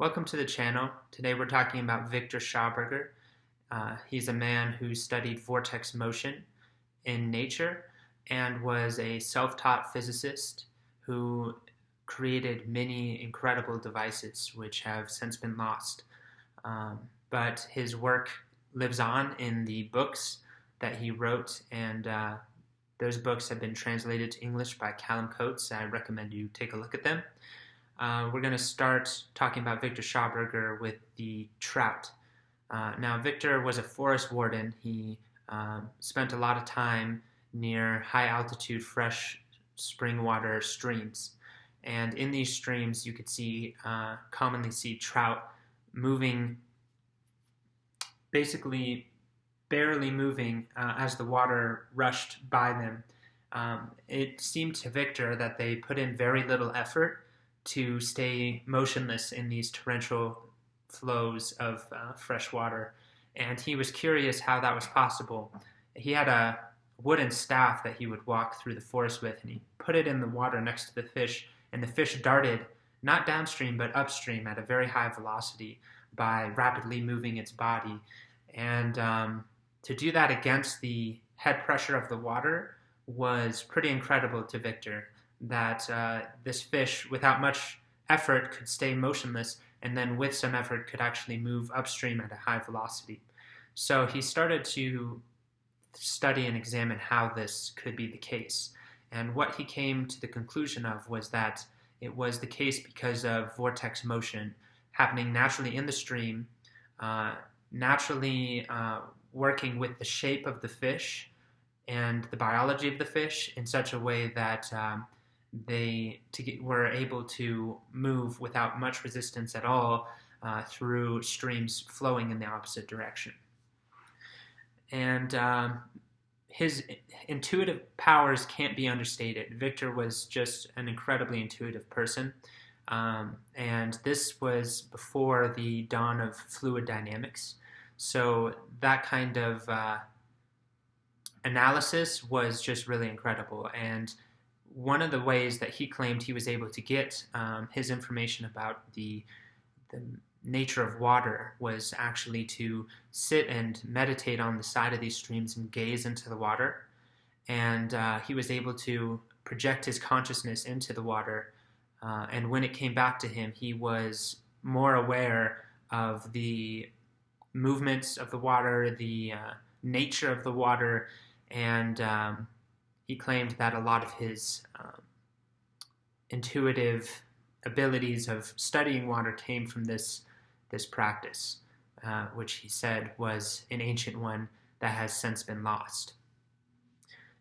Welcome to the channel. Today we're talking about Viktor Schauberger. He's a man who studied vortex motion in nature and was a self-taught physicist who created many incredible devices which have since been lost. But his work lives on in the books that he wrote, and those books have been translated to English by Callum Coates. I recommend you take a look at them. We're going to start talking about Viktor Schauberger with the trout. Now, Viktor was a forest warden. He spent a lot of time near high-altitude fresh spring water streams. And in these streams, you could commonly see trout moving, basically barely moving as the water rushed by them. It seemed to Viktor that they put in very little effort to stay motionless in these torrential flows of fresh water. And he was curious how that was possible. He had a wooden staff that he would walk through the forest with, and he put it in the water next to the fish, and the fish darted not downstream but upstream at a very high velocity by rapidly moving its body. And to do that against the head pressure of the water was pretty incredible to Viktor, that this fish, without much effort, could stay motionless, and then with some effort could actually move upstream at a high velocity. So he started to study and examine how this could be the case. And what he came to the conclusion of was that it was the case because of vortex motion happening naturally in the stream, naturally working with the shape of the fish and the biology of the fish in such a way that they were able to move without much resistance at all through streams flowing in the opposite direction. And his intuitive powers can't be understated. Viktor was just an incredibly intuitive person. And this was before the dawn of fluid dynamics. So that kind of analysis was just really incredible. And one of the ways that he claimed he was able to get his information about the nature of water was actually to sit and meditate on the side of these streams and gaze into the water. And he was able to project his consciousness into the water. And when it came back to him, he was more aware of the movements of the water, the nature of the water, and he claimed that a lot of his intuitive abilities of studying water came from this practice, which he said was an ancient one that has since been lost.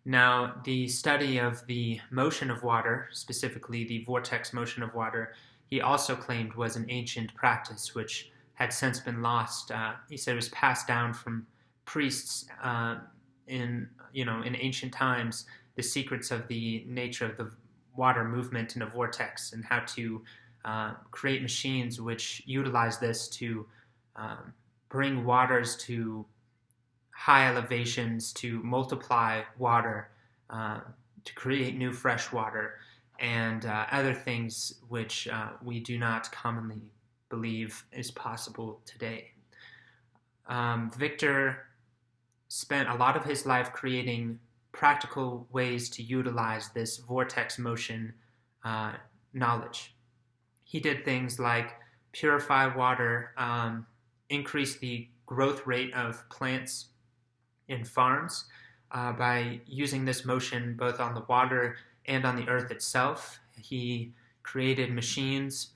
Now, the study of the motion of water, specifically the vortex motion of water, he also claimed was an ancient practice which had since been lost. He said it was passed down from priests in ancient times, the secrets of the nature of the water movement in a vortex and how to create machines which utilize this to bring waters to high elevations, to multiply water, to create new fresh water, and other things which we do not commonly believe is possible today. Viktor spent a lot of his life creating practical ways to utilize this vortex motion knowledge. He did things like purify water, increase the growth rate of plants in farms by using this motion both on the water and on the earth itself. He created machines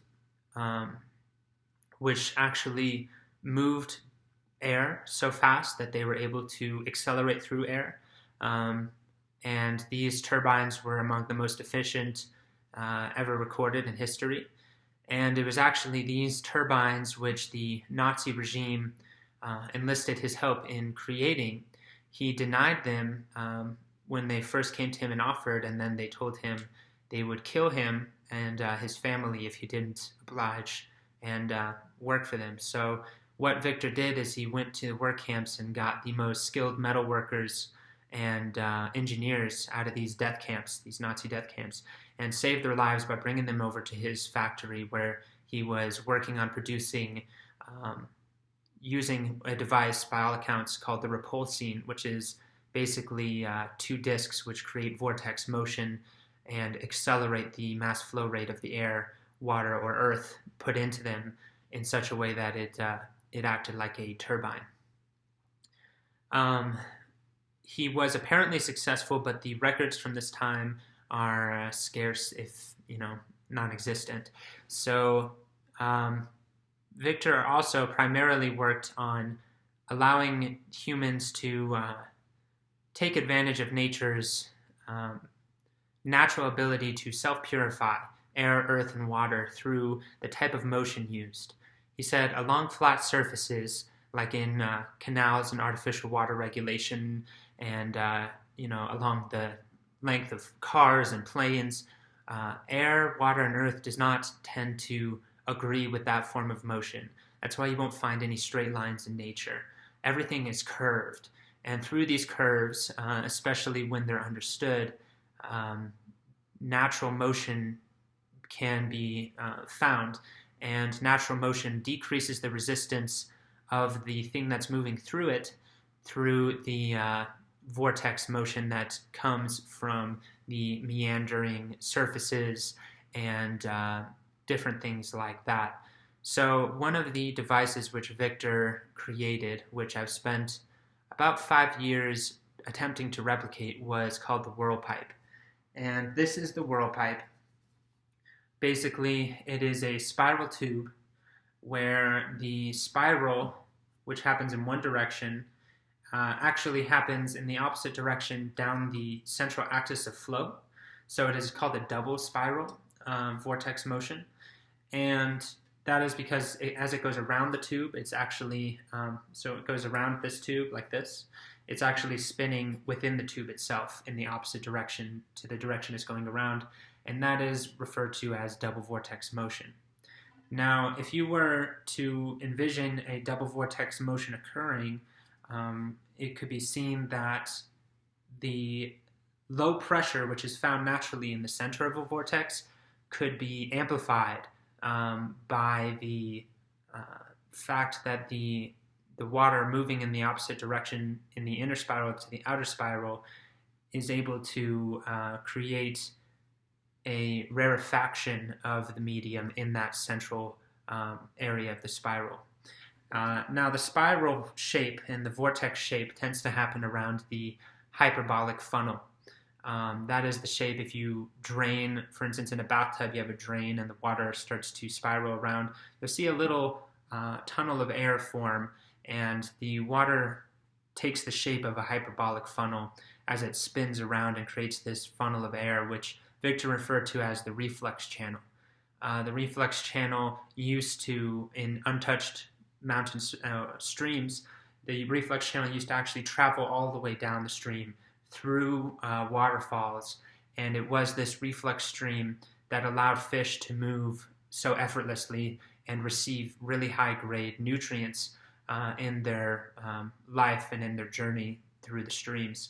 which actually moved air so fast that they were able to accelerate through air. And these turbines were among the most efficient ever recorded in history. And it was actually these turbines which the Nazi regime enlisted his help in creating. He denied them when they first came to him and offered, and then they told him they would kill him and his family if he didn't oblige and work for them. So what Viktor did is he went to work camps and got the most skilled metal workers and engineers out of these death camps, these Nazi death camps, and saved their lives by bringing them over to his factory where he was working on producing using a device, by all accounts, called the repulsine, which is basically two disks which create vortex motion and accelerate the mass flow rate of the air, water, or earth put into them in such a way that it acted like a turbine. He was apparently successful, but the records from this time are scarce, if non-existent. So Viktor also primarily worked on allowing humans to take advantage of nature's natural ability to self-purify air, earth, and water through the type of motion used. He said along flat surfaces, like in canals and artificial water regulation, and along the length of cars and planes, air, water, and earth does not tend to agree with that form of motion. That's why you won't find any straight lines in nature. Everything is curved, and through these curves, especially when they're understood, natural motion can be found, and natural motion decreases the resistance of the thing that's moving through it through the vortex motion that comes from the meandering surfaces and different things like that. So one of the devices which Viktor created, which I've spent about 5 years attempting to replicate, was called the whirl pipe. And this is the whirl pipe. Basically, it is a spiral tube where the spiral, which happens in one direction, actually happens in the opposite direction down the central axis of flow. So it is called a double spiral vortex motion. And that is because as it goes around the tube, it's actually, so it goes around this tube like this. It's actually spinning within the tube itself in the opposite direction to the direction it's going around. And that is referred to as double vortex motion. Now, if you were to envision a double vortex motion occurring, it could be seen that the low pressure, which is found naturally in the center of a vortex, could be amplified by the fact that the water moving in the opposite direction in the inner spiral to the outer spiral is able to create a rarefaction of the medium in that central area of the spiral. Now, the spiral shape and the vortex shape tends to happen around the hyperbolic funnel. That is the shape. If you drain, for instance, in a bathtub, you have a drain and the water starts to spiral around. You'll see a little tunnel of air form, and the water takes the shape of a hyperbolic funnel as it spins around and creates this funnel of air, which Viktor referred to as the reflux channel. The reflux channel used to, in untouched mountain streams, the reflux channel used to actually travel all the way down the stream through waterfalls, and it was this reflux stream that allowed fish to move so effortlessly and receive really high-grade nutrients in their life and in their journey through the streams.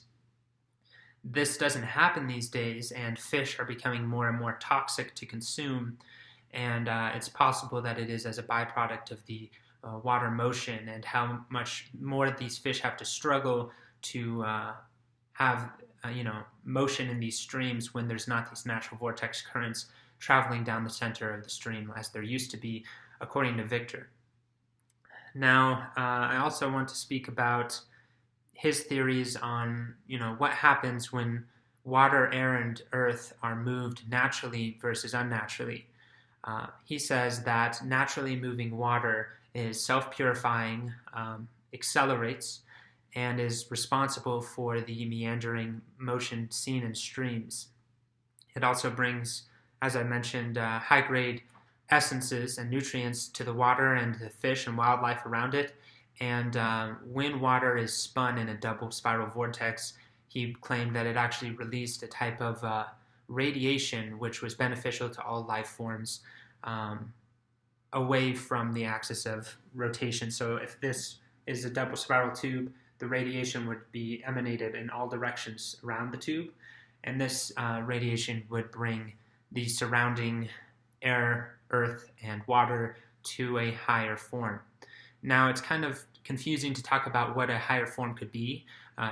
This doesn't happen these days, and fish are becoming more and more toxic to consume, and it's possible that it is as a byproduct of the water motion and how much more these fish have to struggle to have motion in these streams when there's not these natural vortex currents traveling down the center of the stream as there used to be, according to Viktor. Now, I also want to speak about his theories on what happens when water, air, and earth are moved naturally versus unnaturally. He says that naturally moving water is self-purifying, accelerates, and is responsible for the meandering motion seen in streams. It also brings, as I mentioned, high-grade essences and nutrients to the water and the fish and wildlife around it. And when water is spun in a double spiral vortex, he claimed that it actually released a type of radiation which was beneficial to all life forms away from the axis of rotation. So if this is a double spiral tube, the radiation would be emanated in all directions around the tube, and this radiation would bring the surrounding air, earth and water to a higher form. Now, it's kind of confusing to talk about what a higher form could be.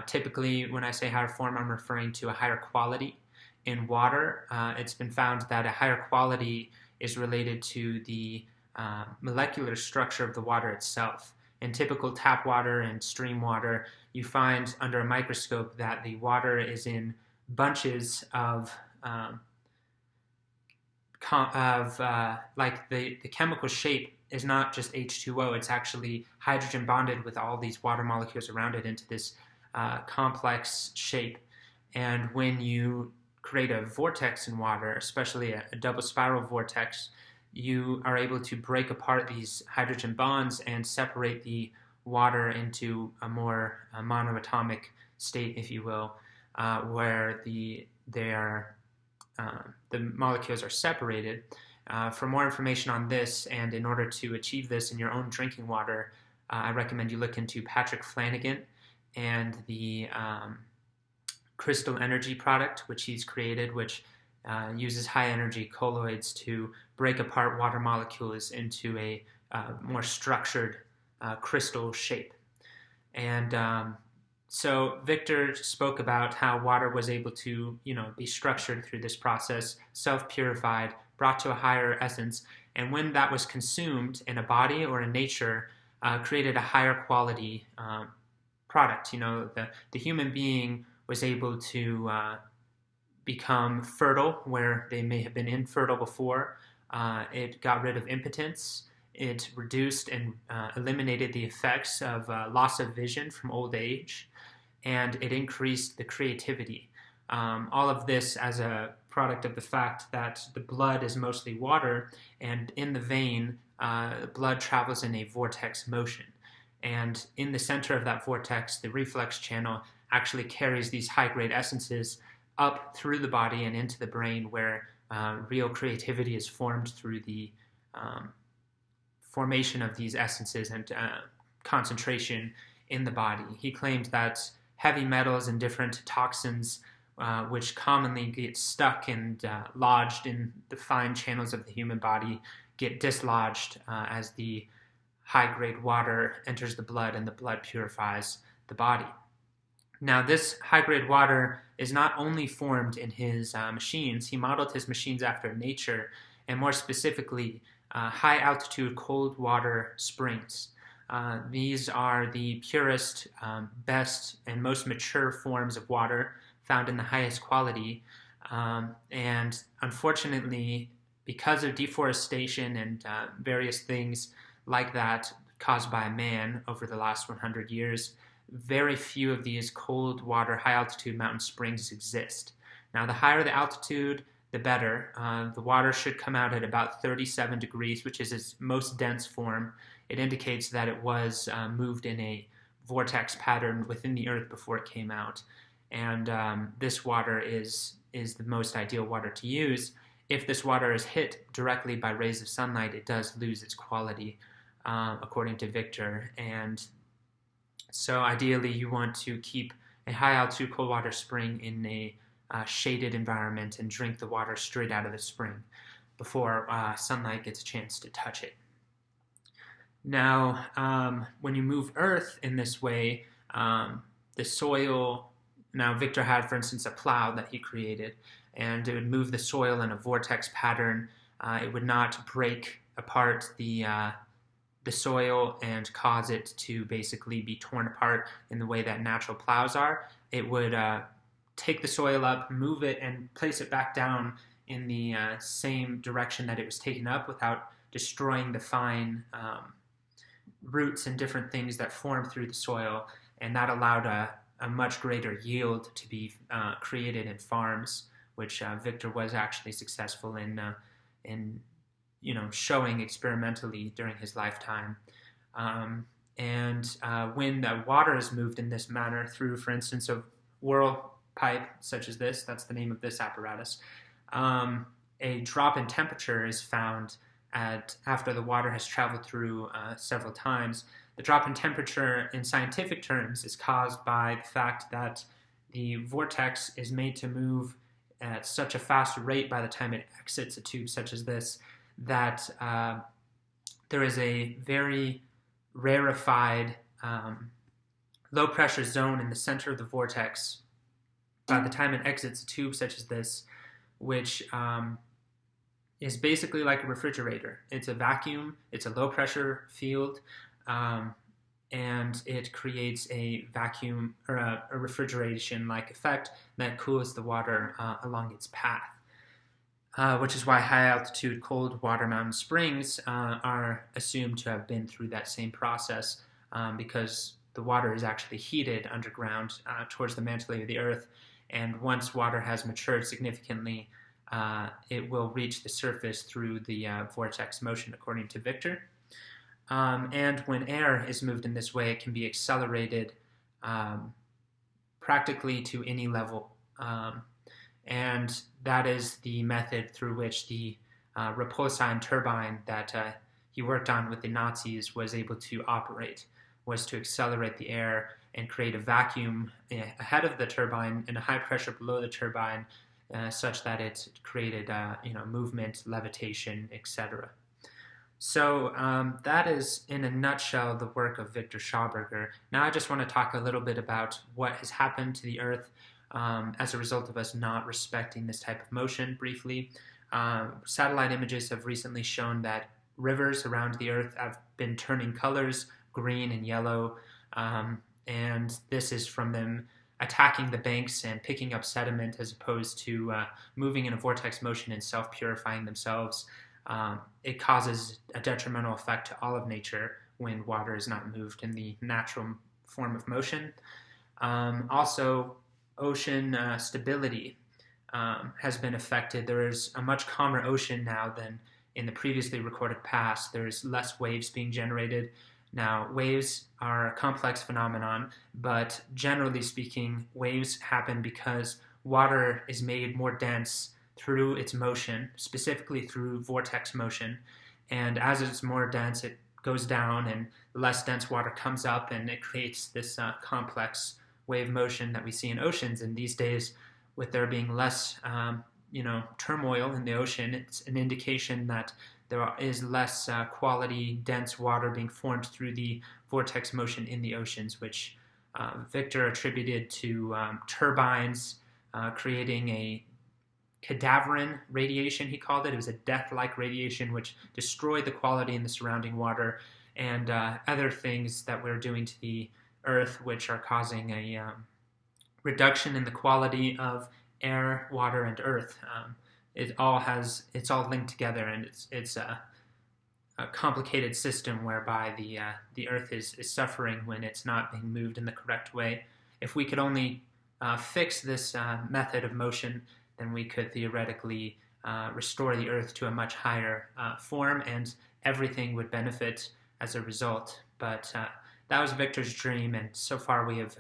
Typically, when I say higher form, I'm referring to a higher quality. In water, it's been found that a higher quality is related to the molecular structure of the water itself. In typical tap water and stream water, you find under a microscope that the water is in bunches of like the chemical shape is not just H2O, it's actually hydrogen bonded with all these water molecules around it into this complex shape. And when you create a vortex in water, especially a double spiral vortex, you are able to break apart these hydrogen bonds and separate the water into a more monoatomic state, if you will, where the molecules are separated. For more information on this, and in order to achieve this in your own drinking water, I recommend you look into Patrick Flanagan and the Crystal Energy product, which he's created, which uses high-energy colloids to break apart water molecules into a more structured crystal shape. And so Viktor spoke about how water was able to, be structured through this process, self-purified, brought to a higher essence, and when that was consumed in a body or in nature, created a higher quality product. The human being was able to become fertile where they may have been infertile before. It got rid of impotence. It reduced and eliminated the effects of loss of vision from old age, and it increased the creativity. All of this as a product of the fact that the blood is mostly water, and in the vein, blood travels in a vortex motion. And in the center of that vortex, the reflex channel actually carries these high-grade essences up through the body and into the brain, where real creativity is formed through the formation of these essences and concentration in the body. He claimed that heavy metals and different toxins, which commonly get stuck and lodged in the fine channels of the human body, get dislodged as the high-grade water enters the blood and the blood purifies the body. Now, this high-grade water is not only formed in his machines. He modeled his machines after nature, and more specifically, high-altitude cold water springs. These are the purest, best, and most mature forms of water found in the highest quality. And unfortunately, because of deforestation and various things like that caused by man over the last 100 years, very few of these cold water, high-altitude mountain springs exist. Now, the higher the altitude, the better. The water should come out at about 37 degrees, which is its most dense form. It indicates that it was moved in a vortex pattern within the earth before it came out. And this water is the most ideal water to use. If this water is hit directly by rays of sunlight, it does lose its quality, according to Viktor. And so ideally, you want to keep a high-altitude cold water spring in a shaded environment and drink the water straight out of the spring before sunlight gets a chance to touch it. Now, when you move earth in this way, the soil, now Viktor had, for instance, a plow that he created, and it would move the soil in a vortex pattern. It would not break apart the soil and cause it to basically be torn apart in the way that natural plows are. It would take the soil up, move it, and place it back down in the same direction that it was taken up without destroying the fine roots and different things that form through the soil, and that allowed a much greater yield to be created in farms, which Viktor was actually successful in showing experimentally during his lifetime. When the water is moved in this manner through, for instance, a whirl pipe such as this, that's the name of this apparatus, a drop in temperature is found after the water has traveled through several times. The drop in temperature in scientific terms is caused by the fact that the vortex is made to move at such a fast rate by the time it exits a tube such as this that there is a very rarefied low-pressure zone in the center of the vortex by the time it exits a tube such as this, which is basically like a refrigerator. It's a vacuum, it's a low-pressure field, and it creates a vacuum or a refrigeration-like effect that cools the water along its path. Which is why high-altitude cold water mountain springs are assumed to have been through that same process, because the water is actually heated underground towards the mantle layer of the Earth, and once water has matured significantly, it will reach the surface through the vortex motion, according to Viktor. And when air is moved in this way, it can be accelerated practically to any level. And that is the method through which the Repulsine turbine that he worked on with the Nazis was able to operate, was to accelerate the air and create a vacuum ahead of the turbine and a high pressure below the turbine, such that it created movement, levitation, etc. So that is, in a nutshell, the work of Viktor Schauberger. Now I just want to talk a little bit about what has happened to the Earth as a result of us not respecting this type of motion, briefly. Satellite images have recently shown that rivers around the Earth have been turning colors, green and yellow, and this is from them attacking the banks and picking up sediment as opposed to moving in a vortex motion and self-purifying themselves. It causes a detrimental effect to all of nature when water is not moved in the natural form of motion. Also, ocean stability has been affected. There is a much calmer ocean now than in the previously recorded past. There's less waves being generated. Now, waves are a complex phenomenon, but generally speaking, waves happen because water is made more dense through its motion, specifically through vortex motion. And as it's more dense, it goes down, and less dense water comes up, and it creates this complex wave motion that we see in oceans. And these days, with there being less turmoil in the ocean, it's an indication that there is less quality, dense water being formed through the vortex motion in the oceans, which Viktor attributed to turbines creating a cadaverine radiation, he called it. It was a death-like radiation which destroyed the quality in the surrounding water, and other things that we're doing to the Earth which are causing a reduction in the quality of air, water, and earth. It's all linked together, and it's a complicated system whereby the earth is suffering when it's not being moved in the correct way. If we could only fix this method of motion, then we could theoretically restore the earth to a much higher form, and everything would benefit as a result. But that was Viktor's dream, and so far we have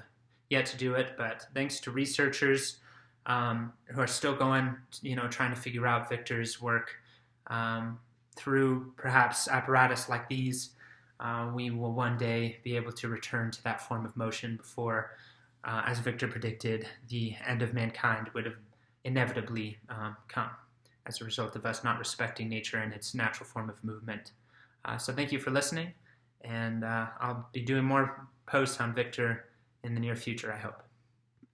yet to do it. But thanks to researchers who are still going, trying to figure out Viktor's work through perhaps apparatus like these, we will one day be able to return to that form of motion before, as Viktor predicted, the end of mankind would have inevitably come as a result of us not respecting nature and its natural form of movement. So thank you for listening, and I'll be doing more posts on Viktor in the near future, I hope.